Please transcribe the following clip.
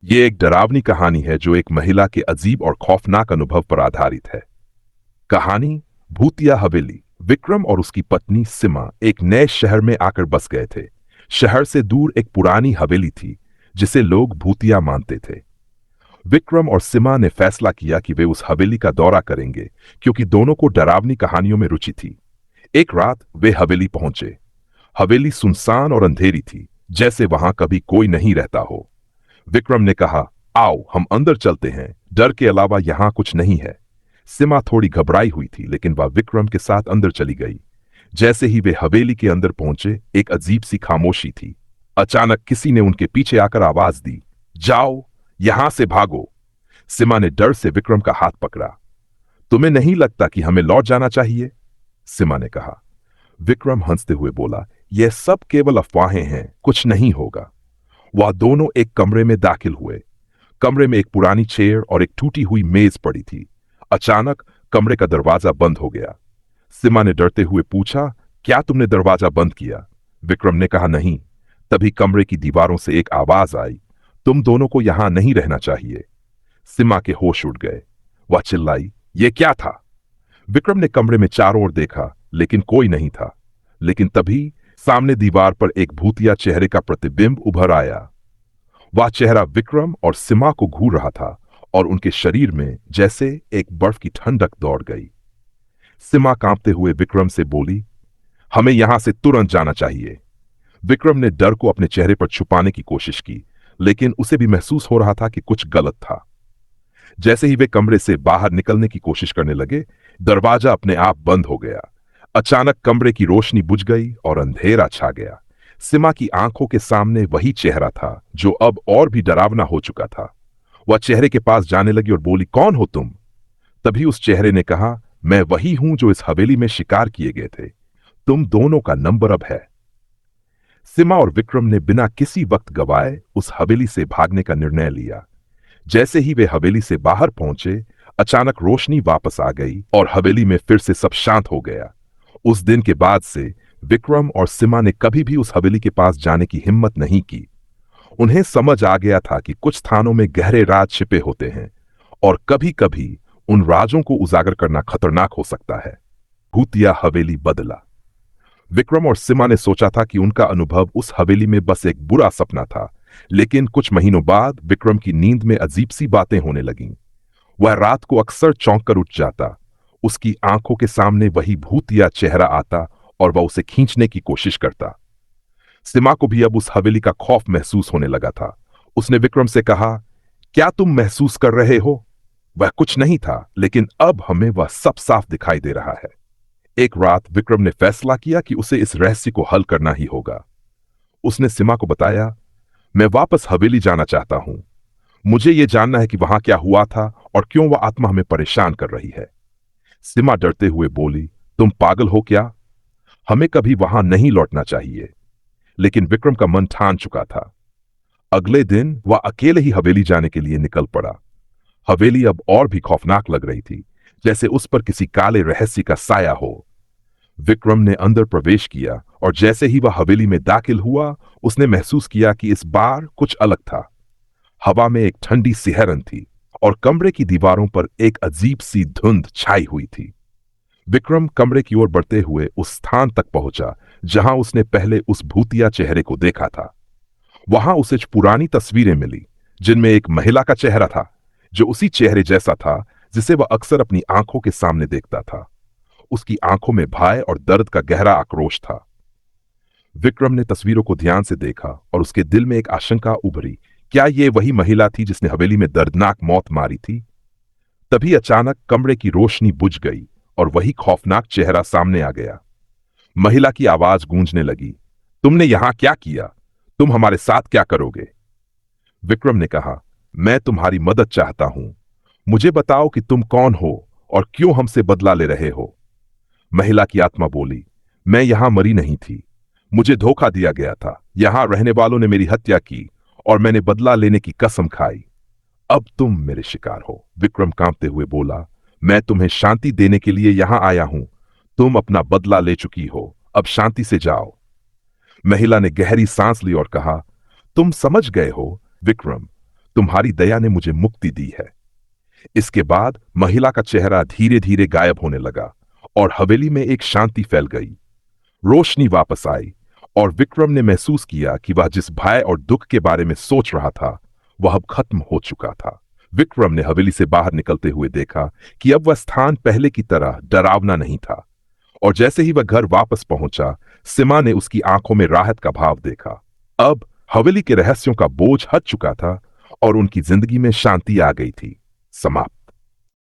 ये एक डरावनी कहानी है जो एक महिला के अजीब और खौफनाक अनुभव पर आधारित है। कहानी भूतिया हवेली। विक्रम और उसकी पत्नी सिमा एक नए शहर में आकर बस गए थे। शहर से दूर एक पुरानी हवेली थी जिसे लोग भूतिया मानते थे। विक्रम और सिमा ने फैसला किया कि वे उस हवेली का दौरा करेंगे क्योंकि दोनों को डरावनी कहानियों में रुचि थी। एक रात वे हवेली पहुंचे। हवेली सुनसान और अंधेरी थी, जैसे वहां कभी कोई नहीं रहता हो। विक्रम ने कहा, आओ हम अंदर चलते हैं, डर के अलावा यहां कुछ नहीं है। सिमा थोड़ी घबराई हुई थी, लेकिन वह विक्रम के साथ अंदर चली गई। जैसे ही वे हवेली के अंदर पहुंचे, एक अजीब सी खामोशी थी। अचानक किसी ने उनके पीछे आकर आवाज दी, जाओ, यहां से भागो। सिमा ने डर से विक्रम का हाथ पकड़ा। तुम्हें नहीं लगता कि हमें लौट जाना चाहिए? सिमा ने कहा। विक्रम हंसते हुए बोला, यह सब केवल अफवाहें हैं, कुछ नहीं होगा। वह दोनों एक कमरे में दाखिल हुए। कमरे में एक पुरानी चेयर और एक टूटी हुई मेज पड़ी थी। अचानक कमरे का दरवाजा बंद हो गया। सिमा ने डरते हुए पूछा, क्या तुमने दरवाजा बंद किया? विक्रम ने कहा, नहीं। तभी कमरे की दीवारों से एक आवाज आई, तुम दोनों को यहां नहीं रहना चाहिए। सिमा के होश उड़ गए। वह चिल्लाई, यह क्या था? विक्रम ने कमरे में चारों ओर देखा, लेकिन कोई नहीं था। लेकिन तभी सामने दीवार पर एक भूतिया चेहरे का प्रतिबिंब उभर आया। वह चेहरा विक्रम और सिमा को घूर रहा था और उनके शरीर में जैसे एक बर्फ की ठंडक दौड़ गई। सिमा कांपते हुए विक्रम से बोली, हमें यहां से तुरंत जाना चाहिए। विक्रम ने डर को अपने चेहरे पर छुपाने की कोशिश की, लेकिन उसे भी महसूस हो रहा था कि कुछ गलत था। जैसे ही वे कमरे से बाहर निकलने की कोशिश करने लगे, दरवाजा अपने आप बंद हो गया। अचानक कमरे की रोशनी बुझ गई और अंधेरा छा गया। सिमा की आंखों के सामने वही चेहरा था जो अब और भी डरावना हो चुका था। वह चेहरे के पास जाने लगी और बोली, कौन हो तुम? तभी उस चेहरे ने कहा, मैं वही हूं जो इस हवेली में शिकार किए गए थे। तुम दोनों का नंबर अब है। सिमा और विक्रम ने बिना किसी वक्त गवाए उस हवेली से भागने का निर्णय लिया। जैसे ही वे हवेली से बाहर पहुंचे, अचानक रोशनी वापस आ गई और हवेली में फिर से सब शांत हो गया। उस दिन के बाद से विक्रम और सिमा ने कभी भी उस हवेली के पास जाने की हिम्मत नहीं की। उन्हें समझ आ गया था कि कुछ स्थानों में गहरे राज छिपे होते हैं और कभी-कभी उन राजों को उजागर करना खतरनाक हो सकता है। भूतिया हवेली बदला। विक्रम और सिमा ने सोचा था कि उनका अनुभव उस हवेली में बस एक बुरा सपना था, लेकिन कुछ महीनों बाद विक्रम की नींद में अजीब सी बातें होने लगीं। वह रात को अक्सर चौंक कर उठ जाता। उसकी आंखों के सामने वही भूतिया चेहरा आता और वह उसे खींचने की कोशिश करता। सिमा को भी अब उस हवेली का खौफ महसूस होने लगा था। उसने विक्रम से कहा, क्या तुम महसूस कर रहे हो? वह कुछ नहीं था, लेकिन अब हमें वह सब साफ दिखाई दे रहा है। एक रात विक्रम ने फैसला किया कि उसे इस रहस्य को हल करना ही होगा। उसने सिमा को बताया, मैं वापस हवेली जाना चाहता हूं। मुझे यह जानना है कि वहां क्या हुआ था और क्यों वह आत्मा हमें परेशान कर रही है। सिमा डरते हुए बोली, तुम पागल हो क्या? हमें कभी वहां नहीं लौटना चाहिए। लेकिन विक्रम का मन ठान चुका था। अगले दिन वह अकेले ही हवेली जाने के लिए निकल पड़ा। हवेली अब और भी खौफनाक लग रही थी, जैसे उस पर किसी काले रहस्य का साया हो। विक्रम ने अंदर प्रवेश किया और जैसे ही वह हवेली में दाखिल हुआ, उसने महसूस किया कि इस बार कुछ अलग था। हवा में एक ठंडी सिहरन थी और कमरे की दीवारों पर एक अजीब सी धुंध छाई हुई थी। विक्रम कमरे की ओर बढ़ते हुए उस स्थान तक पहुंचा जहां उसने पहले उस भूतिया चेहरे को देखा था। वहां उसे पुरानी तस्वीरें मिली, जिनमें एक महिला का चेहरा था जो उसी चेहरे जैसा था जिसे वह अक्सर अपनी आंखों के सामने देखता था। उसकी आंखों में भय और दर्द का गहरा आक्रोश था। विक्रम ने तस्वीरों को ध्यान से देखा और उसके दिल में एक आशंका उभरी, क्या यह वही महिला थी जिसने हवेली में दर्दनाक मौत मारी थी? तभी अचानक कमरे की रोशनी बुझ गई और वही खौफनाक चेहरा सामने आ गया। महिला की आवाज गूंजने लगी, तुमने यहां क्या किया? तुम हमारे साथ क्या करोगे? विक्रम ने कहा, मैं तुम्हारी मदद चाहता हूं। मुझे बताओ कि तुम कौन हो और क्यों हमसे बदला ले रहे हो। महिला की आत्मा बोली, मैं यहां मरी नहीं थी। मुझे धोखा दिया गया था। यहां रहने वालों ने मेरी हत्या की और मैंने बदला लेने की कसम खाई। अब तुम मेरे शिकार हो। विक्रम कांपते हुए बोला, मैं तुम्हें शांति देने के लिए यहां आया हूं। तुम अपना बदला ले चुकी हो, अब शांति से जाओ। महिला ने गहरी सांस ली और कहा, तुम समझ गए हो विक्रम, तुम्हारी दया ने मुझे मुक्ति दी है। इसके बाद महिला का चेहरा धीरे धीरे गायब होने लगा और हवेली में एक शांति फैल गई। रोशनी वापस आई और विक्रम ने महसूस किया कि वह जिस भय और दुख के बारे में सोच रहा था वह अब खत्म हो चुका था। विक्रम ने हवेली से बाहर निकलते हुए देखा कि अब वह स्थान पहले की तरह डरावना नहीं था, और जैसे ही वह घर वापस पहुंचा, सीमा ने उसकी आंखों में राहत का भाव देखा। अब हवेली के रहस्यों का बोझ हट चुका था और उनकी जिंदगी में शांति आ गई थी। समाप्त।